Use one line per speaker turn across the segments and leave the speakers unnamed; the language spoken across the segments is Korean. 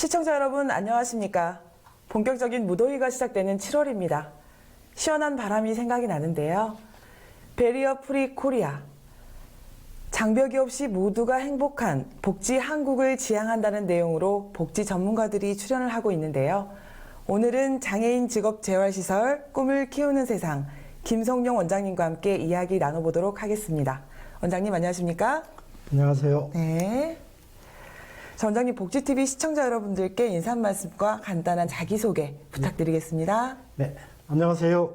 시청자 여러분 안녕하십니까? 본격적인 무더위가 시작되는 7월입니다. 시원한 바람이 생각이 나는데요. 베리어 프리 코리아. 장벽이 없이 모두가 행복한 복지 한국을 지향한다는 내용으로 복지 전문가들이 출연을 하고 있는데요. 오늘은 장애인 직업 재활시설 꿈을 키우는 세상 김성용 원장님과 함께 이야기 나눠보도록 하겠습니다. 원장님 안녕하십니까?
안녕하세요.
네. 자, 원장님 복지TV 시청자 여러분들께 인사 말씀과 간단한 자기소개 부탁드리겠습니다.
네, 안녕하세요.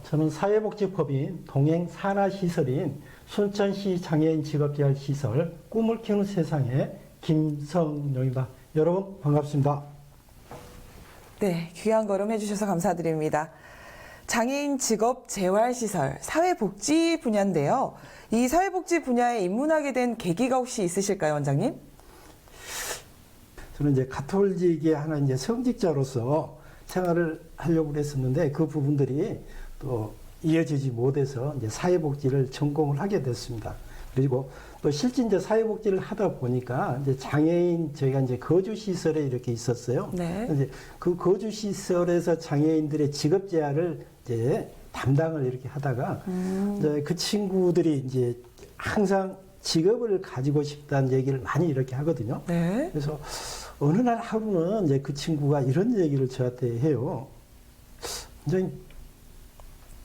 저는 사회복지법인 동행산하시설인 순천시 장애인 직업재활시설 꿈을 키우는 세상의 김성용입니다. 여러분 반갑습니다.
네, 귀한 걸음 해주셔서 감사드립니다. 장애인 직업 재활시설 사회복지 분야인데요. 이 사회복지 분야에 입문하게 된 계기가 혹시 있으실까요, 원장님?
저는 이제 가톨릭의 하나 이제 성직자로서 생활을 하려고 그랬었는데 그 부분들이 또 이어지지 못해서 이제 사회복지를 전공을 하게 됐습니다. 그리고 또 실제 이제 사회복지를 하다 보니까 이제 장애인 저희가 이제 거주시설에 이렇게 있었어요.
네.
이제 그 거주시설에서 장애인들의 직업재활을 이제 담당을 이렇게 하다가 이제 그 친구들이 이제 항상 직업을 가지고 싶다는 얘기를 많이 이렇게 하거든요.
네.
그래서 어느 날 하루는 이제 그 친구가 이런 얘기를 저한테 해요. 이제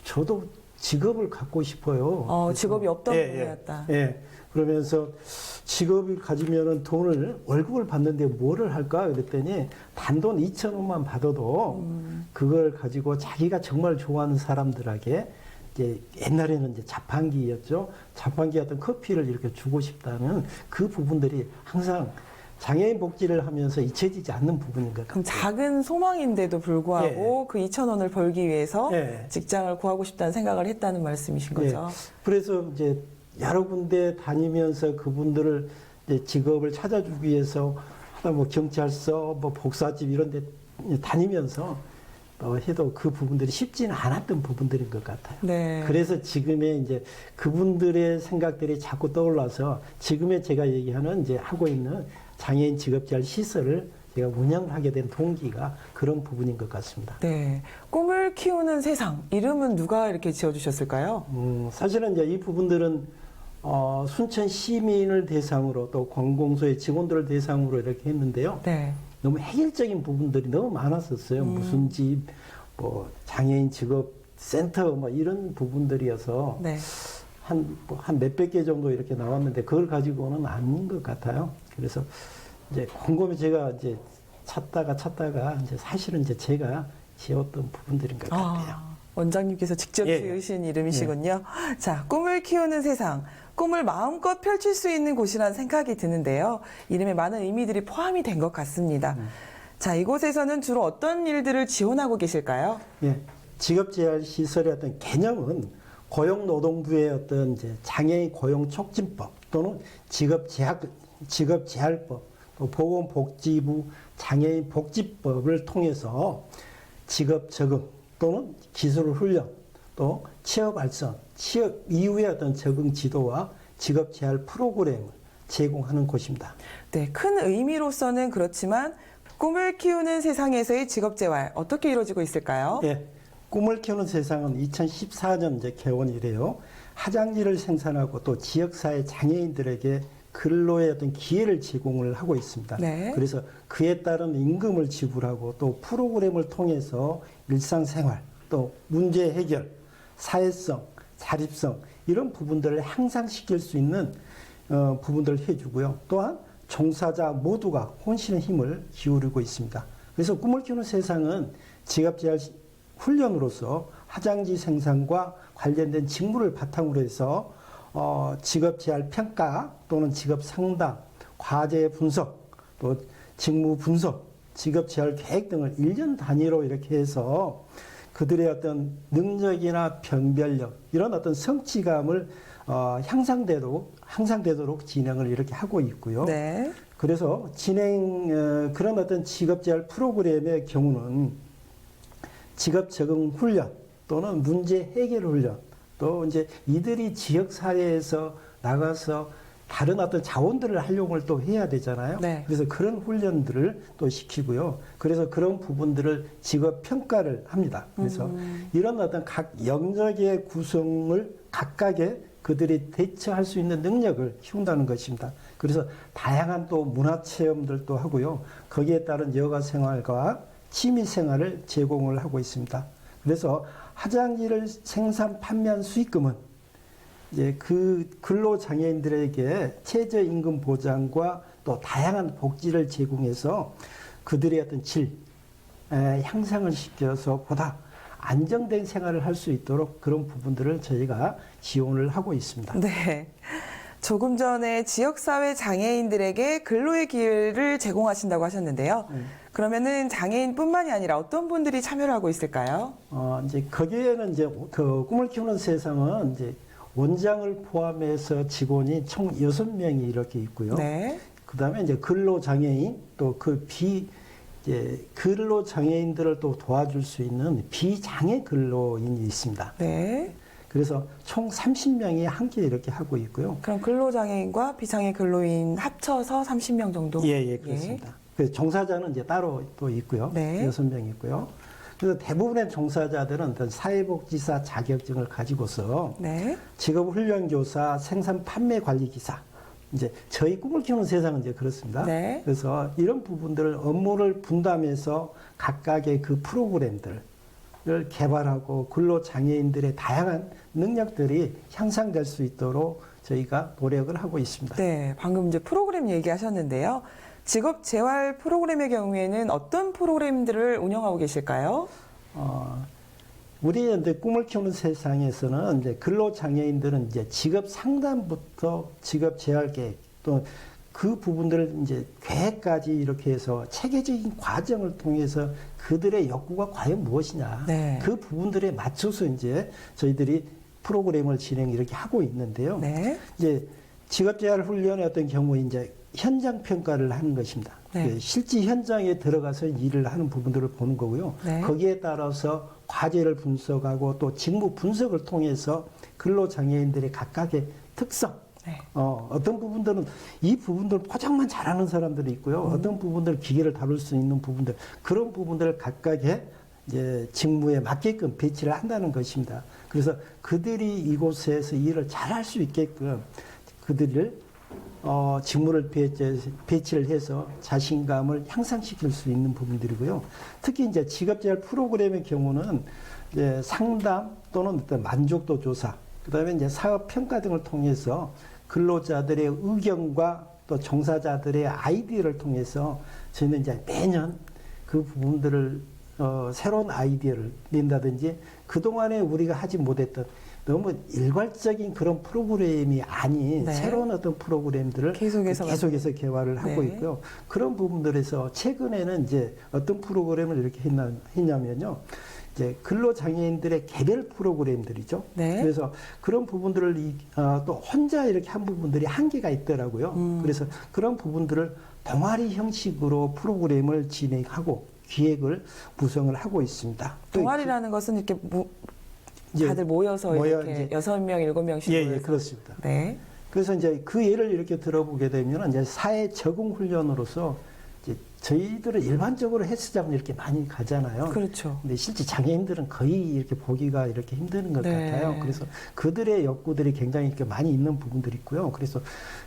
저도 직업을 갖고 싶어요.
직업이 없던 분이었다.
예. 그러면서 직업을 가지면은 월급을 받는데 뭐를 할까? 그랬더니 단돈 2,000원만 받아도 그걸 가지고 자기가 정말 좋아하는 사람들에게 이제 옛날에는 이제 자판기였죠. 자판기 같은 커피를 이렇게 주고 싶다는 그 부분들이 항상 장애인 복지를 하면서 잊혀지지 않는 부분인 것 같아요.
그럼 작은 소망인데도 불구하고 그 2,000원을 벌기 위해서 직장을 구하고 싶다는 생각을 했다는 말씀이신 거죠?
그래서 이제 여러 군데 다니면서 그분들을 이제 직업을 찾아주기 위해서 하다 뭐 경찰서, 뭐 복사집 이런 데 다니면서 해도 그 부분들이 쉽지는 않았던 부분들인 것 같아요.
네.
그래서 지금의 이제 그분들의 생각들이 자꾸 떠올라서 지금의 제가 얘기하는 이제 하고 있는 장애인 직업재활 시설을 제가 운영을 하게 된 동기가 그런 부분인 것 같습니다.
네. 꿈을 키우는 세상. 이름은 누가 이렇게 지어주셨을까요?
사실은 이제 이 부분들은 순천 시민을 대상으로 또 관공서의 직원들을 대상으로 이렇게 했는데요.
네.
너무 획일적인 부분들이 너무 많았었어요. 무슨 집, 뭐 장애인 직업 센터 뭐 이런 부분들이어서
네.
한 몇백 개 정도 이렇게 나왔는데 그걸 가지고는 아닌 것 같아요. 그래서 이제 곰곰이 제가 이제 찾다가 이제 사실은 이제 제가 지었던 부분들인 것 같아요.
원장님께서 직접 지으신 이름이시군요. 자, 꿈을 키우는 세상. 꿈을 마음껏 펼칠 수 있는 곳이라는 생각이 드는데요. 이름에 많은 의미들이 포함이 된 것 같습니다. 자, 이곳에서는 주로 어떤 일들을 지원하고 계실까요?
예. 직업재활시설의 어떤 개념은 고용노동부의 어떤 이제 장애인 고용촉진법 또는 직업재활법, 또 보건복지부 장애인 복지법을 통해서 직업 적응 또는 기술 훈련, 또 취업 발전, 취업 이후의 어떤 적응 지도와 직업 재활 프로그램을 제공하는 곳입니다. 네,
큰 의미로서는 그렇지만 꿈을 키우는 세상에서의 직업 재활 어떻게 이루어지고 있을까요?
네, 꿈을 키우는 세상은 2014년 이제 개원 이래요. 화장지를 생산하고 또 지역사회 장애인들에게 근로의 어떤 기회를 제공을 하고 있습니다.
네.
그래서 그에 따른 임금을 지불하고 또 프로그램을 통해서 일상생활, 또 문제 해결, 사회성, 자립성 이런 부분들을 향상시킬 수 있는 부분들을 해주고요. 또한 종사자 모두가 혼신의 힘을 기울이고 있습니다. 그래서 꿈을 키우는 세상은 직업재활 훈련으로서 화장지 생산과 관련된 직무를 바탕으로 해서 직업재활 평가 또는 직업 상담, 과제 분석, 또 직무 분석, 직업재활 계획 등을 1년 단위로 이렇게 해서 그들의 어떤 능력이나 변별력 이런 어떤 성취감을 향상되도록 진행을 이렇게 하고 있고요.
네.
그래서 그런 어떤 직업재활 프로그램의 경우는 직업 적응 훈련 또는 문제 해결 훈련 또 이제 이들이 지역 사회에서 나가서 다른 어떤 자원들을 활용을 또 해야 되잖아요.
네.
그래서 그런 훈련들을 또 시키고요. 그래서 그런 부분들을 직업 평가를 합니다. 그래서 이런 어떤 각 영역의 구성을 각각의 그들이 대처할 수 있는 능력을 키운다는 것입니다. 그래서 다양한 또 문화 체험들도 하고요. 거기에 따른 여가 생활과 취미 생활을 제공을 하고 있습니다. 그래서 화장지를 생산 판매한 수익금은 이제 그 근로장애인들에게 최저임금 보장과 또 다양한 복지를 제공해서 그들의 어떤 질 향상을 시켜서 보다 안정된 생활을 할 수 있도록 그런 부분들을 저희가 지원을 하고 있습니다.
네. 조금 전에 지역사회 장애인들에게 근로의 기회를 제공하신다고 하셨는데요. 그러면은 장애인뿐만이 아니라 어떤 분들이 참여를 하고 있을까요?
이제 거기에는 이제 그 꿈을 키우는 세상은 이제 원장을 포함해서 직원이 총 6명이 이렇게 있고요.
네.
그다음에 이제 근로장애인 또 그 이제 근로장애인들을 또 도와줄 수 있는 비장애 근로인이 있습니다.
네.
그래서 총 30명이 함께 이렇게 하고 있고요.
그럼 근로장애인과 비장애 근로인 합쳐서 30명 정도?
예, 그렇습니다. 그래서 종사자는 이제 따로 또 있고요.
네.
6명 있고요. 그래서 대부분의 종사자들은 어떤 사회복지사 자격증을 가지고서
네.
직업훈련교사, 생산 판매 관리기사, 이제 저희 꿈을 키우는 세상은 이제 그렇습니다.
네.
그래서 이런 부분들을 업무를 분담해서 각각의 그 프로그램들을 개발하고 근로장애인들의 다양한 능력들이 향상될 수 있도록 저희가 노력을 하고 있습니다.
네. 방금 이제 프로그램 얘기하셨는데요. 직업 재활 프로그램의 경우에는 어떤 프로그램들을 운영하고 계실까요?
우리 이제 꿈을 키우는 세상에서는 이제 근로장애인들은 이제 직업 상담부터 직업 재활 계획 또 그 부분들을 이제 계획까지 이렇게 해서 체계적인 과정을 통해서 그들의 욕구가 과연 무엇이냐
네.
그 부분들에 맞춰서 이제 저희들이 프로그램을 진행 이렇게 하고 있는데요.
네.
이제 직업 재활 훈련의 어떤 경우에 이제 현장 평가를 하는 것입니다.
네.
실제 현장에 들어가서 일을 하는 부분들을 보는 거고요.
네.
거기에 따라서 과제를 분석하고 또 직무 분석을 통해서 근로장애인들의 각각의 특성,
네.
어떤 부분들은 이 부분들 포장만 잘하는 사람들이 있고요. 어떤 부분들 기계를 다룰 수 있는 부분들 그런 부분들을 각각의 이제 직무에 맞게끔 배치를 한다는 것입니다. 그래서 그들이 이곳에서 일을 잘할 수 있게끔 그들을 직무를 배치를 해서 자신감을 향상시킬 수 있는 부분들이고요. 특히 이제 직업재활 프로그램의 경우는 이제 상담 또는 어떤 만족도 조사, 그다음에 이제 사업 평가 등을 통해서 근로자들의 의견과 또 종사자들의 아이디어를 통해서 저희는 이제 매년 그 부분들을 새로운 아이디어를 낸다든지 그동안에 우리가 하지 못했던 너무 일괄적인 그런 프로그램이 아닌
네.
새로운 어떤 프로그램들을
계속해서
개발을 하고
네.
있고요. 그런 부분들에서 최근에는 이제 어떤 프로그램을 이렇게 했냐면요. 이제 근로장애인들의 개별 프로그램들이죠.
네.
그래서 그런 부분들을 또 혼자 이렇게 한 부분들이 한계가 있더라고요. 그래서 그런 부분들을 동아리 형식으로 프로그램을 진행하고 기획을 구성을 하고 있습니다.
동아리라는 것은 이렇게 다들 모여서 이렇게 6명, 7명씩
예, 그렇습니다.
네.
그래서 이제 그 예를 이렇게 들어보게 되면 이제 사회 적응 훈련으로서 이제 저희들은 일반적으로 헬스장을 이렇게 많이 가잖아요.
그렇죠.
근데 실제 장애인들은 거의 이렇게 보기가 이렇게 힘든 것
네.
같아요. 그래서 그들의 욕구들이 굉장히 이렇게 많이 있는 부분들이 있고요. 그래서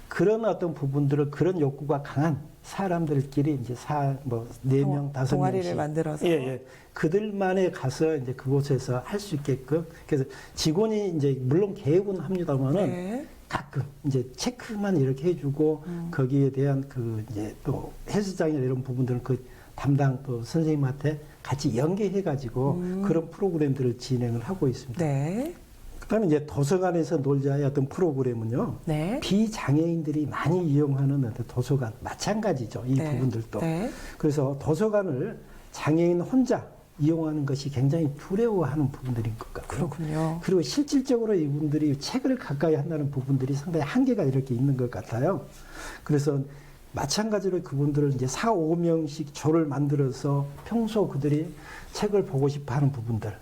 그런 어떤 부분들을 그런 욕구가 강한 사람들끼리 이제 4명, 5명씩
동아리를 만들어서
예. 그들만에 가서 이제 그곳에서 할 수 있게끔 그래서 직원이 이제 물론 계획은 합니다만은
네.
가끔 이제 체크만 이렇게 해주고 거기에 대한 그 이제 또 헬스장이나 이런 부분들은 그 담당 또 선생님한테 같이 연계해가지고 그런 프로그램들을 진행을 하고 있습니다.
네.
그다음에 이제 도서관에서 놀자의 어떤 프로그램은요.
네.
비장애인들이 많이 이용하는 어떤 도서관 마찬가지죠. 이
네.
부분들도.
네.
그래서 도서관을 장애인 혼자 이용하는 것이 굉장히 두려워하는 부분들인 것 같고요.
그렇군요.
그리고 실질적으로 이분들이 책을 가까이 한다는 부분들이 상당히 한계가 이렇게 있는 것 같아요. 그래서 마찬가지로 그분들을 이제 4, 5명씩 조를 만들어서 평소 그들이 책을 보고 싶어 하는 부분들.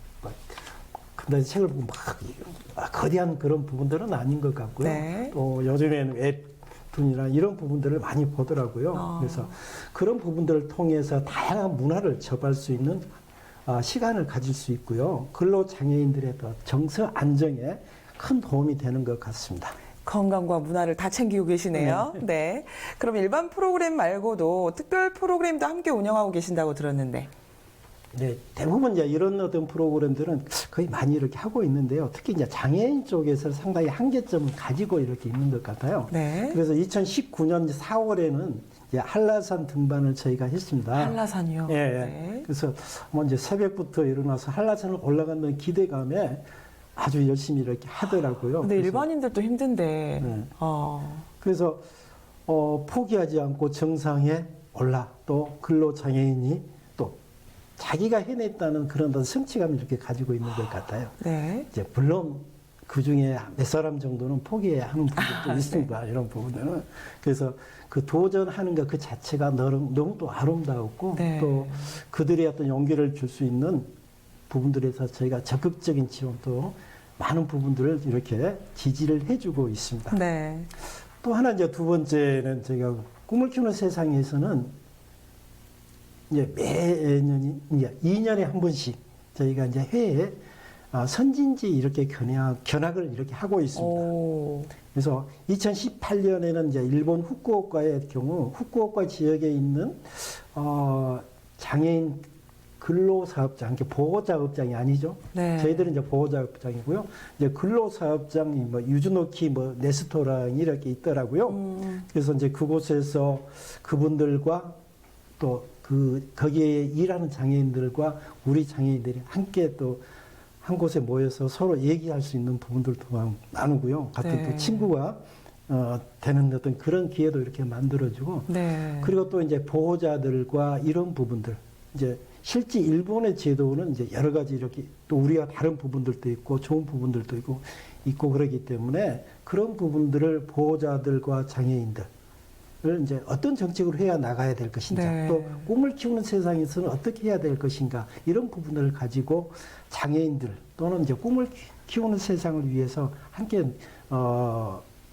근데 책을 보고 막 거대한 그런 부분들은 아닌 것 같고요.
네.
또 요즘에는 둔이나 이런 부분들을 많이 보더라고요. 그래서 그런 부분들을 통해서 다양한 문화를 접할 수 있는 시간을 가질 수 있고요. 근로장애인들의 정서 안정에 큰 도움이 되는 것 같습니다.
건강과 문화를 다 챙기고 계시네요. 네. 그럼 일반 프로그램 말고도 특별 프로그램도 함께 운영하고 계신다고 들었는데.
네, 대부분 이제 이런 어떤 프로그램들은 거의 많이 이렇게 하고 있는데요. 특히 이제 장애인 쪽에서 상당히 한계점을 가지고 이렇게 있는 것 같아요.
네.
그래서 2019년 4월에는 이제 한라산 등반을 저희가 했습니다.
한라산이요.
예, 예.
네.
그래서 뭐 이제 새벽부터 일어나서 한라산을 올라가는 기대감에 아주 열심히 이렇게 하더라고요.
근데
그래서
일반인들도 힘든데.
네.
그래서
포기하지 않고 정상에 올라 또 근로장애인이 또 자기가 해냈다는 그런 어떤 성취감을 이렇게 가지고 있는 것 같아요.
네.
이제 물론 그 중에 몇 사람 정도는 포기해야 하는 부분도 있습니다.
네.
이런 부분들은. 그래서 그 도전하는 것 그 자체가 너무 또 아름다웠고
네.
또 그들의 어떤 용기를 줄 수 있는 부분들에서 저희가 적극적인 지원도 많은 부분들을 이렇게 지지를 해주고 있습니다.
네.
또 하나 이제 두 번째는 저희가 꿈을 키우는 세상에서는 이제 매년 이제 2년에 한 번씩 저희가 이제 해외에 선진지 이렇게 견학을 이렇게 하고 있습니다.
오.
그래서 2018년에는 이제 일본 후쿠오카의 경우 후쿠오카 지역에 있는 장애인 근로사업장, 보호자업장이 아니죠.
네.
저희들은 이제 보호자업장이고요. 이제 근로사업장이 뭐 유즈노키, 뭐 레스토랑이 이렇게 있더라고요. 그래서 이제 그곳에서 그분들과 또 거기에 일하는 장애인들과 우리 장애인들이 함께 또 한 곳에 모여서 서로 얘기할 수 있는 부분들도 나누고요. 같은
네.
또 친구가 되는 어떤 그런 기회도 이렇게 만들어주고.
네.
그리고 또 이제 보호자들과 이런 부분들 이제 실제 일본의 제도는 이제 여러 가지 이렇게 또 우리가 다른 부분들도 있고 좋은 부분들도 있고 그러기 때문에 그런 부분들을 보호자들과 장애인들 을 이제 어떤 정책으로 해야 나가야 될 것인가,
네.
또 꿈을 키우는 세상에서는 어떻게 해야 될 것인가, 이런 부분들을 가지고 장애인들 또는 이제 꿈을 키우는 세상을 위해서 함께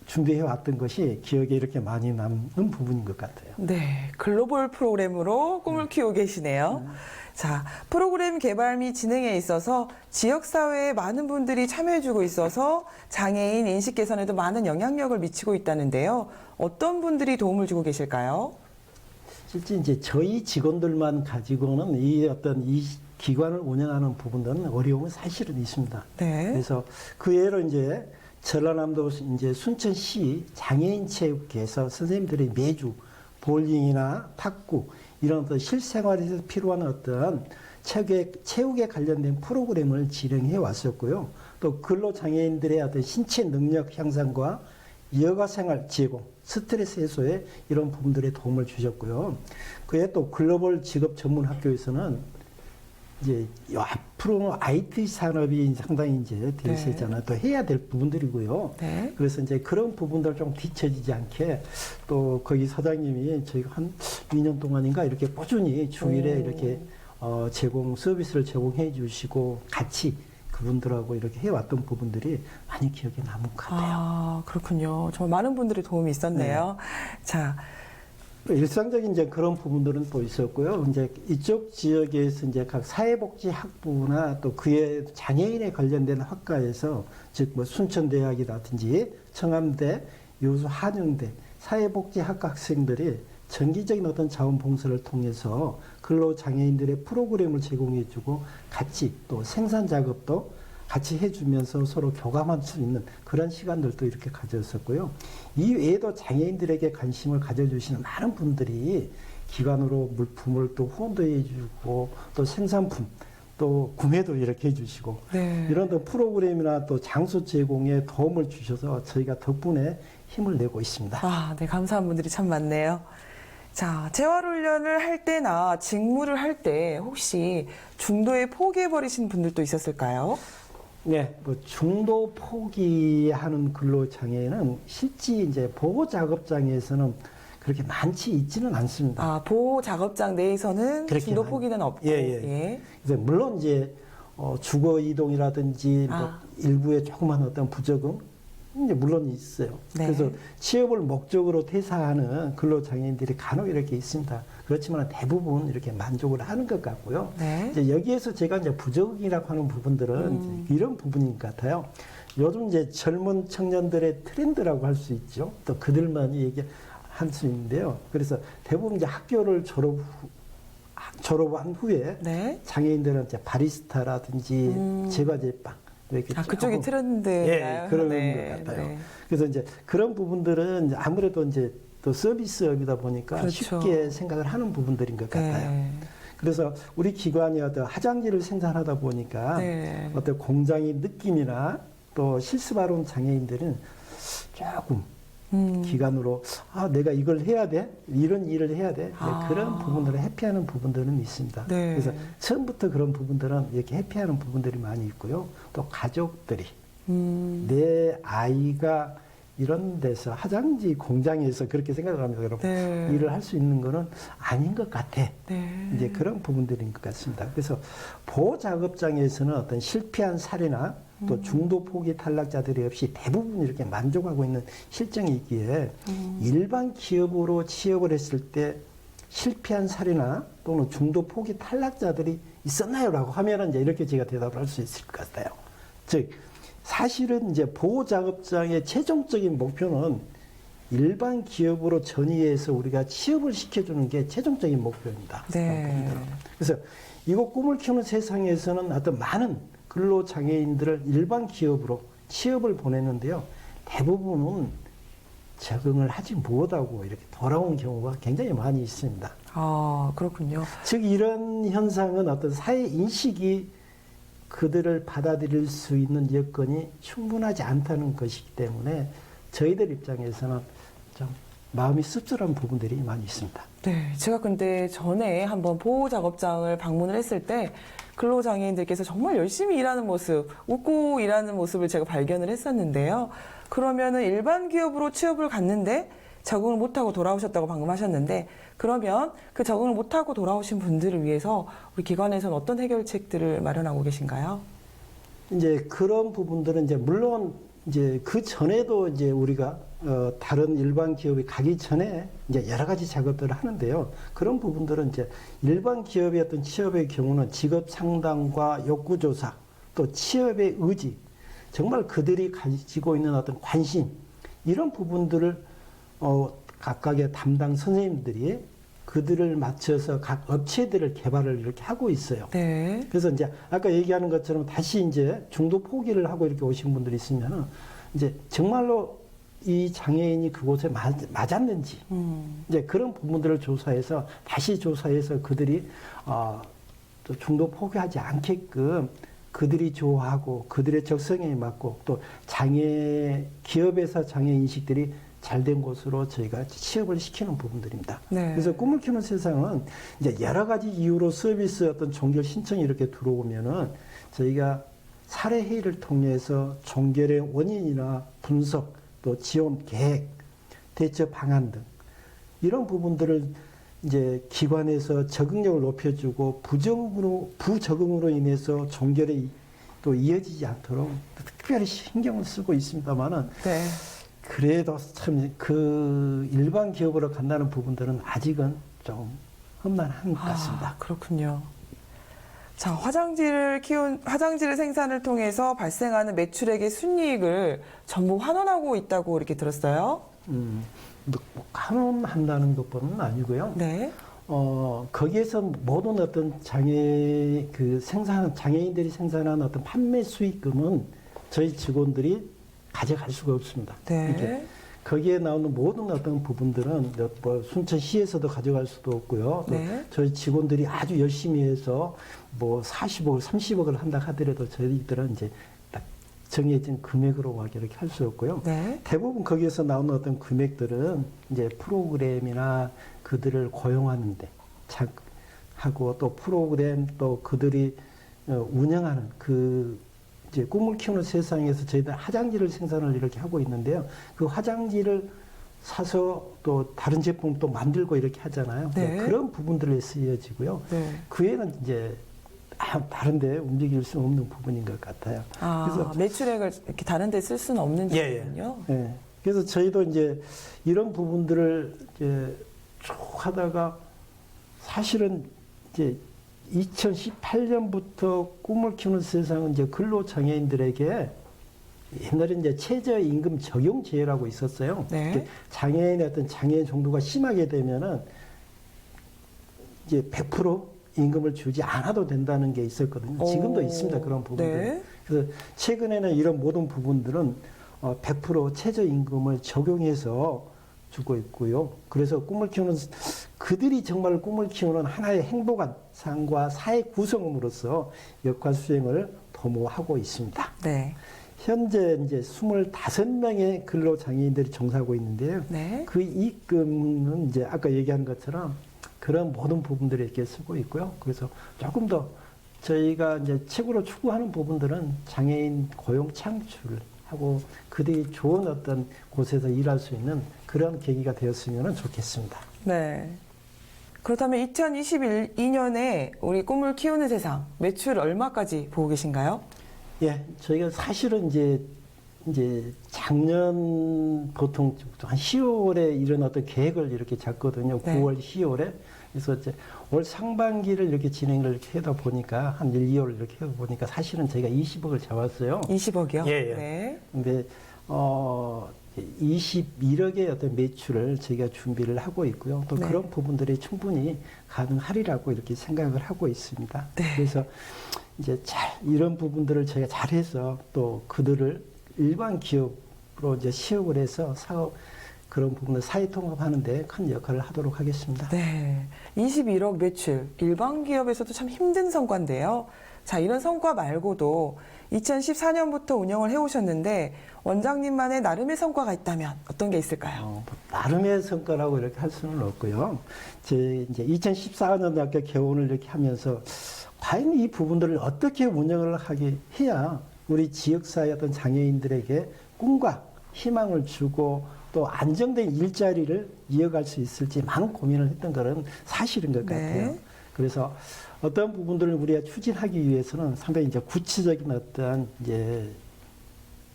준비해 왔던 것이 기억에 이렇게 많이 남는 부분인 것 같아요.
네, 글로벌 프로그램으로 꿈을 키우고 계시네요. 자, 프로그램 개발 및 진행에 있어서 지역사회에 많은 분들이 참여해주고 있어서 장애인 인식 개선에도 많은 영향력을 미치고 있다는데요. 어떤 분들이 도움을 주고 계실까요?
실제 이제 저희 직원들만 가지고는 이 기관을 운영하는 부분들은 어려움은 사실은 있습니다.
네.
그래서 그 예로 이제 전라남도 이제 순천시 장애인 체육회에서 선생님들이 매주 볼링이나 탁구 이런 어떤 실생활에서 필요한 어떤 체육에 관련된 프로그램을 진행해 왔었고요. 또 근로장애인들의 어떤 신체 능력 향상과 여가생활 제공, 스트레스 해소에 이런 부분들에 도움을 주셨고요. 그에 또 글로벌 직업 전문 학교에서는 이제 앞으로는 IT 산업이 상당히 이제 대세잖아요. 또 해야 될 부분들이고요.
네.
그래서 이제 그런 부분들 좀 뒤처지지 않게 또 거기 사장님이 저희가 한 2년 동안인가 이렇게 꾸준히 주일에 이렇게 서비스를 제공해 주시고 같이 그분들하고 이렇게 해왔던 부분들이 많이 기억에 남은 것 같아요.
아, 그렇군요. 정말 많은 분들의 도움이 있었네요. 자,
일상적인 이제 그런 부분들은 또 있었고요. 이제 이쪽 지역에서 이제 각 사회복지학부나 또 그에 장애인에 관련된 학과에서 즉 뭐 순천대학이라든지 청암대, 여수 한영대 사회복지학과 학생들이 정기적인 어떤 자원봉사를 통해서 근로장애인들의 프로그램을 제공해주고 같이 또 생산 작업도 같이 해주면서 서로 교감할 수 있는 그런 시간들도 이렇게 가졌었고요. 이 외에도 장애인들에게 관심을 가져주시는 많은 분들이 기관으로 물품을 또 후원도 해주고 또 생산품 또 구매도 이렇게 해주시고
네.
이런 또 프로그램이나 또 장소 제공에 도움을 주셔서 저희가 덕분에 힘을 내고 있습니다.
아, 네, 감사한 분들이 참 많네요. 자, 재활훈련을 할 때나 직무를 할 때 혹시 중도에 포기해버리신 분들도 있었을까요?
네, 뭐 중도 포기하는 근로장애는 실제 이제 보호작업장에서는 그렇게 많지 있지는 않습니다.
아, 보호 작업장 내에서는
그렇게
중도
많이-
포기는 없고.
예. 그래서 물론 이제 주거 이동이라든지 뭐
아.
일부의 조그만 어떤 부적응 이제 물론 있어요.
네.
그래서 취업을 목적으로 퇴사하는 근로장애인들이 간혹 이렇게 있습니다. 그렇지만 대부분 이렇게 만족을 하는 것 같고요.
네.
이제 여기에서 제가 이제 부적이라고 하는 부분들은 이제 이런 부분인 것 같아요. 요즘 이제 젊은 청년들의 트렌드라고 할 수 있죠. 또 그들만이 얘기할 수 있는데요. 그래서 대부분 이제 학교를 졸업한 후에
네.
장애인들은 이제 바리스타라든지 제과제빵 이렇게
그쪽이
조금
트렌드인가요?
예, 그런
네.
것 같아요.
네.
그래서 이제 그런 부분들은 이제 아무래도 이제 또 서비스업이다 보니까
그렇죠.
쉽게 생각을 하는 부분들인 것 같아요.
네.
그래서 우리 기관이 어떤 화장지를 생산하다 보니까
네.
어떤 공장의 느낌이나 또 실습하러 온 장애인들은 조금 기간으로 내가 이걸 해야 돼 이런 일을 해야 돼 그런 부분들을 회피하는 부분들은 있습니다.
네.
그래서 처음부터 그런 부분들은 이렇게 회피하는 부분들이 많이 있고요. 또 가족들이 내 아이가 이런 데서 화장지 공장에서 그렇게 생각을 합니다. 여러분
네.
일을 할 수 있는 거는 아닌 것 같아.
네.
이제 그런 부분들인 것 같습니다. 그래서 보호작업장에서는 어떤 실패한 사례나 또 중도 포기 탈락자들이 없이 대부분 이렇게 만족하고 있는 실정이 있기에 일반 기업으로 취업을 했을 때 실패한 사례나 또는 중도 포기 탈락자들이 있었나요라고 하면은 이제 이렇게 제가 대답을 할 수 있을 것 같아요. 즉 사실은 이제 보호작업장의 최종적인 목표는 일반 기업으로 전이해서 우리가 취업을 시켜주는 게 최종적인 목표입니다.
네.
그래서 이곳 꿈을 키우는 세상에서는 어떤 많은 근로장애인들을 일반 기업으로 취업을 보냈는데요. 대부분은 적응을 하지 못하고 이렇게 돌아온 경우가 굉장히 많이 있습니다.
그렇군요.
즉 이런 현상은 어떤 사회 인식이 그들을 받아들일 수 있는 여건이 충분하지 않다는 것이기 때문에 저희들 입장에서는 좀 마음이 씁쓸한 부분들이 많이 있습니다.
네, 제가 근데 전에 한번 보호작업장을 방문을 했을 때 근로장애인들께서 정말 열심히 일하는 모습, 웃고 일하는 모습을 제가 발견을 했었는데요. 그러면은 일반 기업으로 취업을 갔는데 적응을 못하고 돌아오셨다고 방금 하셨는데 그러면 그 적응을 못하고 돌아오신 분들을 위해서 우리 기관에서는 어떤 해결책들을 마련하고 계신가요?
이제 그런 부분들은 이제 물론 이제 그 전에도 이제 우리가 다른 일반 기업에 가기 전에 이제 여러 가지 작업들을 하는데요. 그런 부분들은 이제 일반 기업의 어떤 취업의 경우는 직업 상담과 욕구 조사 또 취업의 의지 정말 그들이 가지고 있는 어떤 관심 이런 부분들을 각각의 담당 선생님들이 그들을 맞춰서 각 업체들을 개발을 이렇게 하고 있어요.
네.
그래서 이제 아까 얘기하는 것처럼 다시 이제 중도 포기를 하고 이렇게 오신 분들이 있으면은 이제 정말로 이 장애인이 그곳에 맞았는지 이제 그런 부분들을 조사해서 다시 조사해서 그들이 또 중도 포기하지 않게끔 그들이 좋아하고 그들의 적성에 맞고 또 기업에서 장애 인식들이 잘된 곳으로 저희가 취업을 시키는 부분들입니다.
네.
그래서 꿈을 키우는 세상은 이제 여러 가지 이유로 서비스 어떤 종결 신청이 이렇게 들어오면은 저희가 사례 회의를 통해서 종결의 원인이나 분석 또 지원 계획, 대처 방안 등 이런 부분들을 이제 기관에서 적응력을 높여주고 부적응으로 인해서 종결이 또 이어지지 않도록 특별히 신경을 쓰고 있습니다만은
네.
그래도 참 그 일반 기업으로 간다는 부분들은 아직은 좀 험난한 것 같습니다.
그렇군요. 자, 화장지를 생산을 통해서 발생하는 매출액의 순이익을 전부 환원하고 있다고 이렇게 들었어요.
환원한다는 것뿐은 아니고요.
네.
거기에서 모든 어떤 장애인들이 생산한 어떤 판매 수익금은 저희 직원들이 가져갈 수가 없습니다.
네.
이렇게 거기에 나오는 모든 어떤 부분들은 뭐 순천시에서도 가져갈 수도 없고요.
네.
저희 직원들이 아주 열심히 해서 뭐 40억, 30억을 한다 하더라도 저희들은 이제 딱 정해진 금액으로 막 이렇게 할 수 없고요.
네.
대부분 거기에서 나오는 어떤 금액들은 이제 프로그램이나 그들을 고용하는데 하고 또 프로그램 또 그들이 운영하는 이제 꿈을 키우는 세상에서 저희들 화장지를 생산을 이렇게 하고 있는데요. 그 화장지를 사서 또 다른 제품 또 만들고 이렇게 하잖아요.
네.
그런 부분들에 쓰여지고요.
네.
그 외에는 이제 다른데 움직일 수 없는 부분인 것 같아요.
그래서 매출액을 이렇게 다른 데 쓸 수는 없는 점이군요.
예. 그래서 저희도 이제 이런 부분들을 이제 쭉 하다가 사실은 이제 2018년부터 꿈을 키우는 세상은 이제 근로장애인들에게 옛날에 이제 최저임금 적용제라고 있었어요.
네.
장애인의 어떤 장애 정도가 심하게 되면은 이제 100% 임금을 주지 않아도 된다는 게 있었거든요. 지금도 있습니다. 그런 부분들.
네.
그래서 최근에는 이런 모든 부분들은 100% 최저임금을 적용해서 주고 있고요. 그래서 꿈을 키우는 그들이 정말 꿈을 키우는 하나의 행복한 삶과 사회 구성으로서 역할 수행을 도모하고 있습니다.
네.
현재 이제 25명의 근로장애인들이 종사하고 있는데요.
네.
그 이익금은 이제 아까 얘기한 것처럼 그런 모든 부분들에 이렇게 쓰고 있고요. 그래서 조금 더 저희가 이제 최고로 추구하는 부분들은 장애인 고용 창출을 하고 그들이 좋은 어떤 곳에서 일할 수 있는 그런 계기가 되었으면 좋겠습니다.
네. 그렇다면 2022년에 우리 꿈을 키우는 세상 매출 얼마까지 보고 계신가요?
예, 저희가 사실은 이제 작년 보통 한 10월에 이런 어떤 계획을 이렇게 잡거든요.
네.
9월, 10월에. 그래서 이제 올 상반기를 이렇게 진행을 이렇게 하다 보니까 한 1, 2월 이렇게 하다 보니까 사실은 저희가 20억을 잡았어요.
20억이요?
예, 예.
네.
근데 21억의 어떤 매출을 저희가 준비를 하고 있고요. 또
네.
그런 부분들이 충분히 가능하리라고 이렇게 생각을 하고 있습니다.
네.
그래서 이제 이런 부분들을 저희가 잘해서 또 그들을 일반 기업으로 이제 취업을 해서 사업 그런 부분을 사회 통합하는데 큰 역할을 하도록 하겠습니다.
네. 21억 매출. 일반 기업에서도 참 힘든 성과인데요. 자, 이런 성과 말고도 2014년부터 운영을 해오셨는데 원장님만의 나름의 성과가 있다면 어떤 게 있을까요?
나름의 성과라고 이렇게 할 수는 없고요. 이제 2014년 학교 개원을 이렇게 하면서 과연 이 부분들을 어떻게 운영을 하게 해야 우리 지역사회 어떤 장애인들에게 꿈과 희망을 주고 또 안정된 일자리를 이어갈 수 있을지 많은 고민을 했던 것은 사실인 것 같아요.
네.
그래서 어떤 부분들을 우리가 추진하기 위해서는 상당히 이제 구체적인 어떤 이제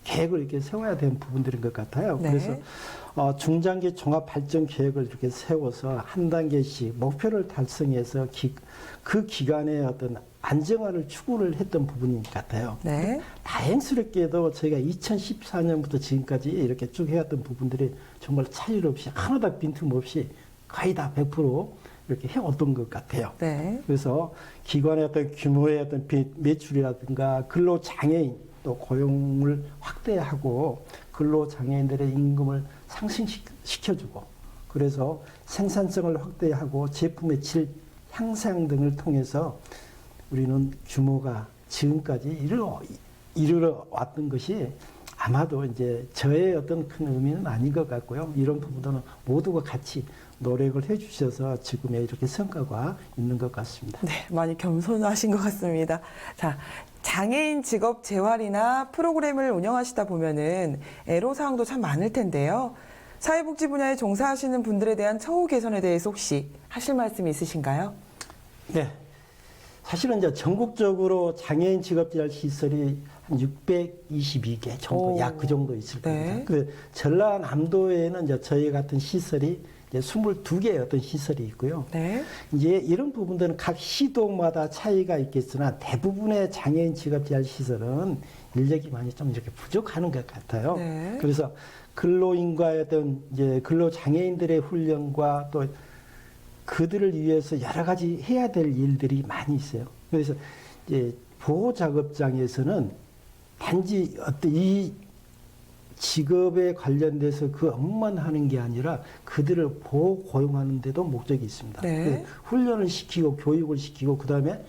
계획을 이렇게 세워야 되는 부분들인 것 같아요.
네.
그래서 중장기 종합 발전 계획을 이렇게 세워서 한 단계씩 목표를 달성해서 그 기간에 어떤 안정화를 추구를 했던 부분인 것 같아요.
네.
다행스럽게도 저희가 2014년부터 지금까지 이렇게 쭉 해왔던 부분들이 정말 차질 없이 하나도 빈틈없이 거의 다 100% 이렇게 해왔던 것 같아요.
네.
그래서 기관의 어떤 규모의 어떤 매출이라든가 근로장애인 또 고용을 확대하고 근로장애인들의 임금을 상승시켜주고 그래서 생산성을 확대하고 제품의 질 향상 등을 통해서 우리는 규모가 지금까지 이르러 왔던 것이 아마도 이제 저의 어떤 큰 의미는 아닌 것 같고요. 이런 부분들은 모두가 같이 노력을 해주셔서 지금의 이렇게 성과가 있는 것 같습니다.
네, 많이 겸손하신 것 같습니다. 자, 장애인 직업 재활이나 프로그램을 운영하시다 보면은 애로사항도 참 많을 텐데요. 사회복지 분야에 종사하시는 분들에 대한 처우 개선에 대해서 혹시 하실 말씀이 있으신가요?
네. 사실은 이제 전국적으로 장애인 직업재활 시설이 한 622개 정도, 약 그 정도 있을 겁니다.
네.
그 전라남도에는 이제 저희 같은 시설이 이제 22개의 어떤 시설이 있고요.
네.
이제 이런 부분들은 각 시도마다 차이가 있겠으나 대부분의 장애인 직업재활 시설은 인력이 많이 좀 이렇게 부족하는 것 같아요.
네.
그래서 근로인과의 어떤 이제 근로장애인들의 훈련과 또 그들을 위해서 여러 가지 해야 될 일들이 많이 있어요. 그래서 이제 보호작업장에서는 단지 어떤 이 직업에 관련돼서 그 업무만 하는 게 아니라 그들을 보호 고용하는 데도 목적이 있습니다.
네.
훈련을 시키고 교육을 시키고 그다음에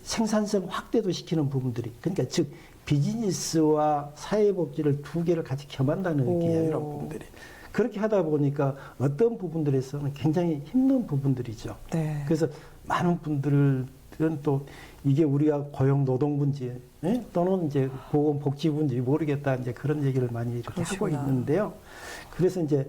생산성 확대도 시키는 부분들이 그러니까 즉 비즈니스와 사회복지를 두 개를 같이 겸한다는 의미예요. 이런 부분들이. 그렇게 하다 보니까 어떤 부분들에서는 굉장히 힘든 부분들이죠.
네.
그래서 많은 분들은 또 이게 우리가 고용노동부인지 또는 이제 보건복지부인지 모르겠다 이제 그런 얘기를 많이 이렇게
그러시구나.
하고 있는데요. 그래서 이제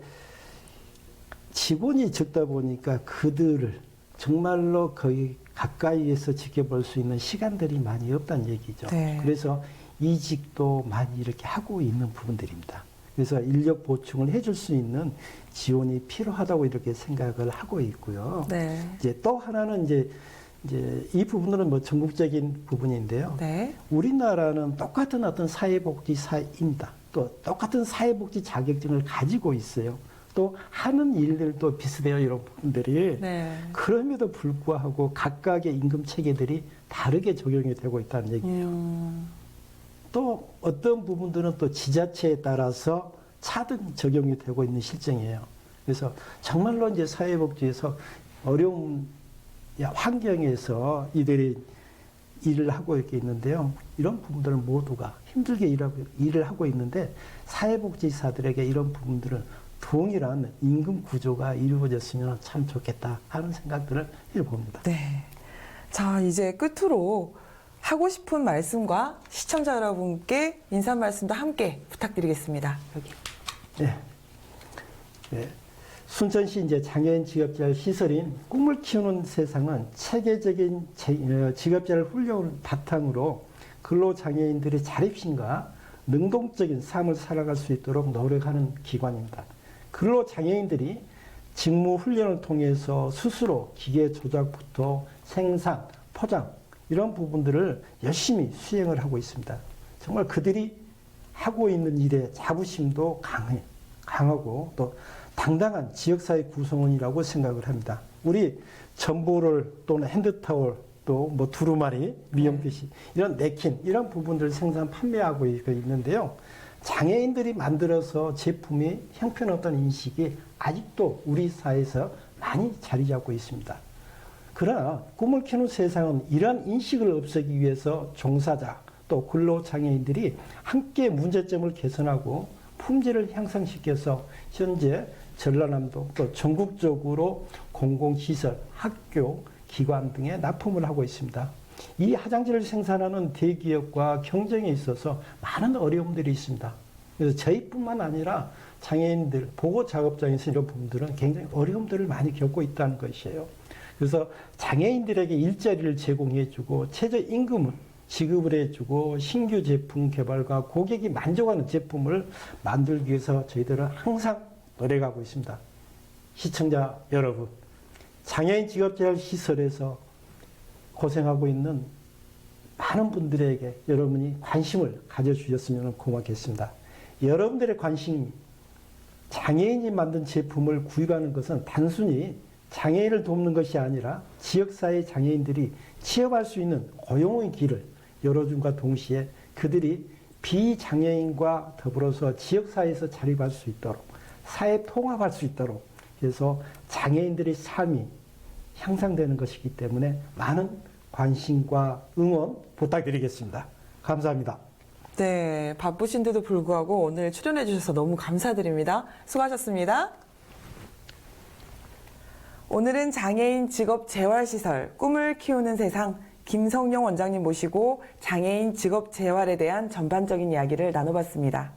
직원이 적다 보니까 그들을 정말로 거의 가까이에서 지켜볼 수 있는 시간들이 많이 없다는 얘기죠.
네.
그래서 이직도 많이 이렇게 하고 있는 부분들입니다. 그래서 인력 보충을 해줄 수 있는 지원이 필요하다고 이렇게 생각을 하고 있고요.
네.
이제 또 하나는 이제 이 부분은 뭐 전국적인 부분인데요.
네.
우리나라는 똑같은 어떤 사회복지사입니다. 또 똑같은 사회복지 자격증을 가지고 있어요. 또 하는 일들도 비슷해요, 이런 부분들이.
네.
그럼에도 불구하고 각각의 임금 체계들이 다르게 적용이 되고 있다는 얘기예요. 또 어떤 부분들은 또 지자체에 따라서 차등 적용이 되고 있는 실정이에요. 그래서 정말로 이제 사회복지에서 어려운 환경에서 이들이 일을 하고 이렇게 있는데요. 이런 부분들은 모두가 힘들게 일을 하고 있는데 사회복지사들에게 이런 부분들은 동일한 임금 구조가 이루어졌으면 참 좋겠다 하는 생각들을 해봅니다.
네. 자, 이제 끝으로 하고 싶은 말씀과 시청자 여러분께 인사 말씀도 함께 부탁드리겠습니다. 여기.
네. 네. 순천시 이제 장애인 직업재활 시설인 꿈을 키우는 세상은 체계적인 직업재활 훈련을 바탕으로 근로장애인들의 자립심과 능동적인 삶을 살아갈 수 있도록 노력하는 기관입니다. 근로장애인들이 직무 훈련을 통해서 스스로 기계 조작부터 생산, 포장 이런 부분들을 열심히 수행을 하고 있습니다. 정말 그들이 하고 있는 일에 자부심도 강하고 또 당당한 지역사회 구성원이라고 생각을 합니다. 우리 전보를 또는 핸드타월 또 뭐 두루마리, 미용빗이 이런 냅킨 이런 부분들을 생산 판매하고 있는데요. 장애인들이 만들어서 제품이 형편없다는 인식이 아직도 우리 사회에서 많이 자리 잡고 있습니다. 그러나 꿈을 키우는 세상은 이러한 인식을 없애기 위해서 종사자 또 근로장애인들이 함께 문제점을 개선하고 품질을 향상시켜서 현재 전라남도 또 전국적으로 공공시설, 학교, 기관 등에 납품을 하고 있습니다. 이 화장지를 생산하는 대기업과 경쟁에 있어서 많은 어려움들이 있습니다. 그래서 저희뿐만 아니라 장애인들, 보호작업장에서 이런 부분들은 굉장히 어려움들을 많이 겪고 있다는 것이에요. 그래서 장애인들에게 일자리를 제공해주고 최저임금을 지급을 해주고 신규 제품 개발과 고객이 만족하는 제품을 만들기 위해서 저희들은 항상 노력하고 있습니다. 시청자 여러분, 장애인 직업재활시설에서 고생하고 있는 많은 분들에게 여러분이 관심을 가져주셨으면 고맙겠습니다. 여러분들의 관심이 장애인이 만든 제품을 구입하는 것은 단순히 장애인을 돕는 것이 아니라 지역사회 장애인들이 취업할 수 있는 고용의 길을 열어줌과 동시에 그들이 비장애인과 더불어서 지역사회에서 자립할 수 있도록 사회 통합할 수 있도록 해서 장애인들의 삶이 향상되는 것이기 때문에 많은 관심과 응원 부탁드리겠습니다. 감사합니다.
네, 바쁘신데도 불구하고 오늘 출연해 주셔서 너무 감사드립니다. 수고하셨습니다. 오늘은 장애인 직업 재활시설 꿈을 키우는 세상 김성용 원장님 모시고 장애인 직업 재활에 대한 전반적인 이야기를 나눠봤습니다.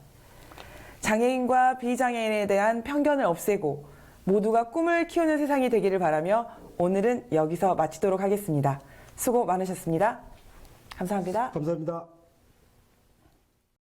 장애인과 비장애인에 대한 편견을 없애고 모두가 꿈을 키우는 세상이 되기를 바라며 오늘은 여기서 마치도록 하겠습니다. 수고 많으셨습니다. 감사합니다.
감사합니다.